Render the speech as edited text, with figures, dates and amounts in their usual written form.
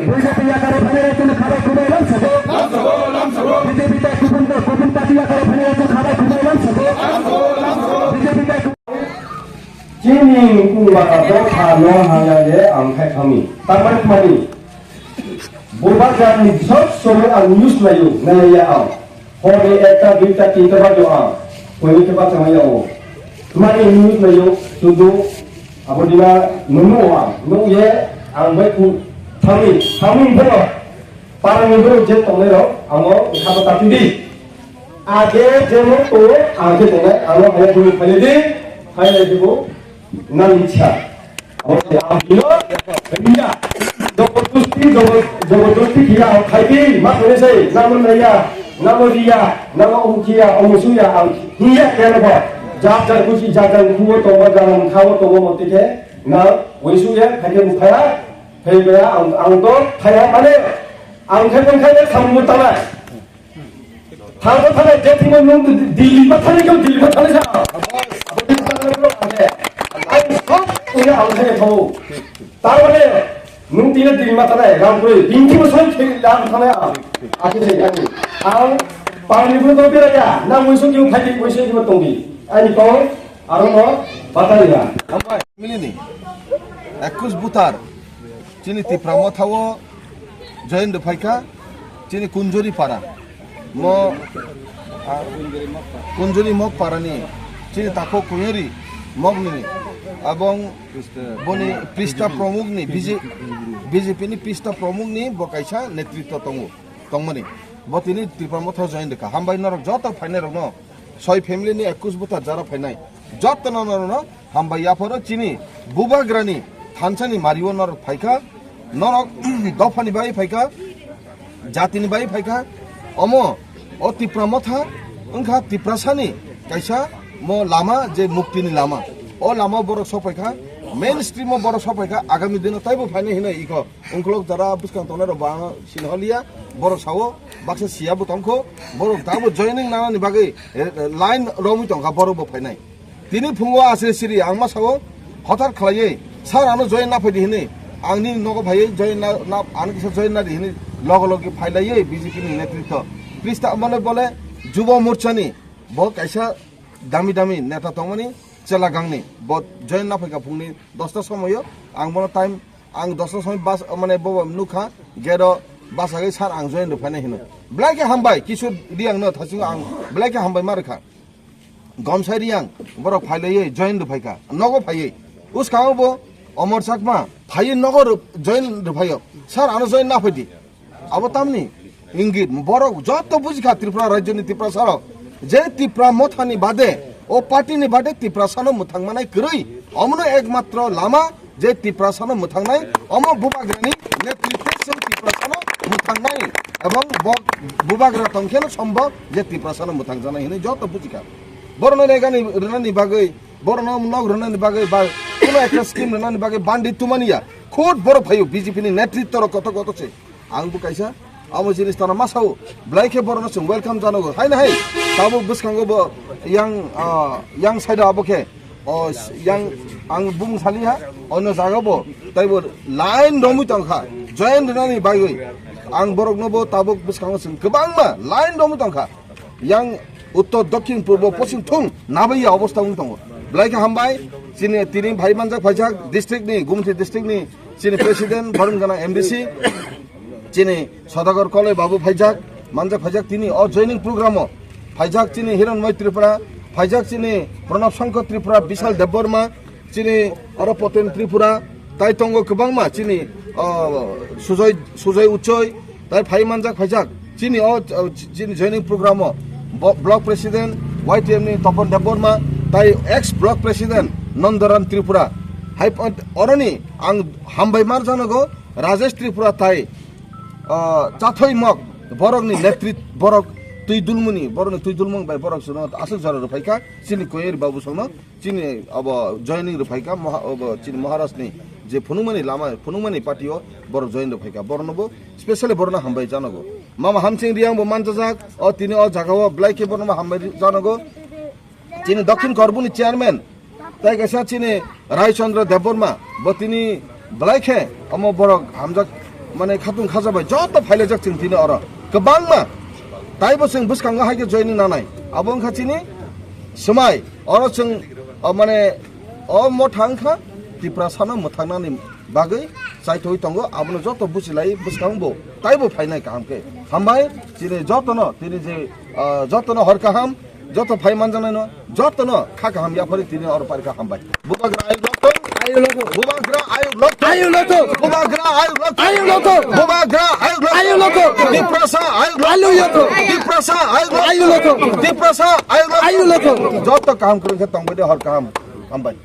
BJP আকারে ফেলে রেখেছেন খাবার খুবই বিজেপিতে কুপন পার্টি আকারে ফেলে রেখেছেন খাবার খুবই বিজেপিতে চিনি কুমারকে খানো হাজারে আমখাই খামি তারপরে মানি বুবা জানি সব সময় আর নিউজ লাইও নাইয়া আও হরে একটা দুইটা তিনটা বাজো আ কইতে পারছ না ইয়াও মানে নিউজ লাইও শুধু আবদিনা নুনু আ নুয়ে আমবাই কু থামি বলো পারানি বলো যে তোমরা আমো খাবা তাতিদি আগে যেমন তো আগে তোমরা আমো আগে তুমি ফেলে দি ফাইলে দিব না ইচ্ছা ওকে আমিও ইয়া জবরদস্তি কিয়া খাইবি মা করেছে নাম নাইয়া নাম রিয়া নাম উকিয়া অমসুয়া আম হিয়া কেন বা যার খুশি যার খুবো তোমা জানাম খাও তোমা মতেকে না ওইসুয়া খাইতে মুখায়া ফেলবেয়া আং তো খায়া মানে আং খাইতে সামু তালা থাকো থালে যে তুমি নুন দিল্লি বা থালে কেউ দিল্লি বা থালে যা তার মানে নুন তিনে দিল্লি বা থালে রাম করে দিনটি বছর রাম থালে আগে আং পানিপুর তো বেড়াইয়া না ওইসব কেউ খাইতে পয়সা দিব তুমি আইনি কও আরো ন বাতালিয়া মিলিনি 21 বুতার চিনি তিপ্রাম থাও জয়েন্দ্র ফাইকা চিনি কুঞ্জরি পাড়া ম কুঞ্জরি মগ পাড়ানি চিনি তাকো কুঞ্জরি মগনি এবং বনি পৃষ্ঠা প্রমুখনি বিজেপিনি পৃষ্ঠা প্রমুখনি বকাইসা নেতৃত্ব তংমনি বতিনি তিপ্রাম থাও জয়েন্দ্র কা হামবাই নরক যত ফাইনাই রক ন ছয় ফ্যামিলিনি 21 বুতার যারা ফাইনাই যত ন হামবাই ইয়াফর চিনি বুবাগ্রানি থানসানি মারিও নরক ফাইকা নরক দফানি বাই ফাইকা জাতিनि बाई फाइका अमो ओ तिप्रा मथा उनखा तिप्रासानि काइसा मो लामा जे मुक्तिनि लामा ओ लामा बरक सफाइका मेन स्ट्रीम बरक सफाइका आगामी दिन ताइबो फाइने हिने इको उनखलोक जरा बुसकां तने र बाङ सिनहलिया बरक सावो बाक्सा सिया बुतंखो बरक दाबो जॉइनिंग नानानि बागै लाइन रमि तंखा बरबो फाइनाय तिनि फुंगो आसे सिरि आंमा सावो हठार खलायै सार आनो जॉइन ना फैदि हिने आंनि नगो भाइ जॉइन ना आनो किसा जॉइन ना हिने लगे लगे फाइलाइए बीजेपी नेतृत्व पृष्ठ মানে বলে যুব মোর্চানি ব কাইসা দামি দামি নেতা তংমানি চেলা গাংনি ব জয়েন না ফাইকা ফুংনি 10টা সময় আং বন টাইম আং 10টা সময় বাস মানে ব নুখা গের বাসাগে সার আং জয়েন ফাইনা হিনো ব্লাইকে হামবাই কিছু রিয়াং ন থাসিং আং ব্লাইকে হামবাই মারখা গমসাই রিয়াং বড় ফাইলাইए জয়েন ফাইকা নগো ফাইয়ে উসকাও ব অমর চাকমা ফাইয়ে নগর জয়েন ফাইयो সার আনো জয়েন না ফাইদি अब तामनी इंगित बरक जत बुझिखा त्रिपुरा राज्यनि त्रिपुरा सारो जे त्रिपुरा मथानि बादे ओ पार्टीनि बादे त्रिपुरा सानो मुथांमानाय गरै अमनो एकमात्र लामा जे त्रिपुरा सानो मुथांनाय अम बुबाग्रानि नेतृत्वजों त्रिपुरा सानो मुथांनाय एवं बुबाग्रा तंखेनो सम्भव जे त्रिपुरा सानो मुथांजानाय हिनै जत बुझिखा बरनो रेगानि रनानि बागै बरनो नग रनानि बागै बा कोनो एकटा स्किम रनानि बागै बान्डि तुमानिया खुद बर फायो बीजेपीनि नेतृत्व कत कत छे आंबो काइसा आमो जिनिस ताना मासाव ब्लाइके बरनो जों वेलकाम जानांगौ हायना हाय दाबो बुसखांगोबो यां साइडा आबोके यां आं बुं सालिहा अन जागाबो ताइबो लाइन रमि तंखा जयन रनानि बागै आं बरकनोबो ताबो बुसखांगो जों गोबांमा लाइन रमि तंखा यां उत्तर दक्षिण पूर्व पश्चिम थुं नाबैया अवस्था उन दङ ब्लाइके हामबाय जिनि तिनि भाइ मानजाक फाइजाक डिस्ट्रिक्टनि गुमथि डिस्ट्रिक्टनि जिनि प्रेसिडेन्ट भरन गोनां एमडिसि चिनी सदागर कले बाबू फाइजाक मानजाक फाइजाक तिनी और जॉइनिंग प्रोग्राम फाइजाक चिनी हिरणमय त्रिपुरा फाइजाक चिनी प्रणब शंकर त्रिपुरा विशाल देबबर्मा चिनी अरपतेन त्रिपुरा ताइतंग गोबांमा चिनी सुजय उच्चय ताइ फाइ मानजाक फाइजाक चिनी चिनी joining programme block president YTM नि तपन देबबर्मा ताइ ex block president Nandaram Tripura हाइ अरनि आं हामबाय मार जानगो राजेश त्रिपुरा ताइ चाथै मग बरकनि नेतृत्व बरक तुइ दुलमुनि बरकनि तुइ दुलमुं बाय बरक सुन आसल जरा रफाइका चिनि कोयर बाबु संग चिनि अब जॉइनिंग रफाइका अब चिनि महाराष्ट्रनि जे फुनुमनि लामा फुनुमनि पार्टीओ बरक जॉइन रफाइका बरनबो स्पेशली बरना हामबाय जानगो मामा हामसिं रियांबो मानजाजाक अ तिनि अ जागाव ब्लाइके बरनमा हामबाय जानगो चिनि दक्षिण करबुनि चेयरमैन ताइ गसा चिनि रायचंद्र देबबर्मा ब तिनि Belaikhe amo borok hamjak mane khatung khajabai joto phaile jak ching tini oro kebangma taibo sing buskanga haike joining nanai abong khachini semai oro sing mane o mo thangkha tipra sana mo thangnani bagai saitoi tongo abono joto busilai buskangbo taibo phainai kamke hambai chini jotono tini je jotono har kaham joto phai manjana no jotono kha kaham ya phari tini oro parika hambai bubagra ai lokto bubagra ai lokto bubagra ai lokto bubagra ai lokto diprasa ai lokto joto kam kurun ke tongbo de har kaham hambai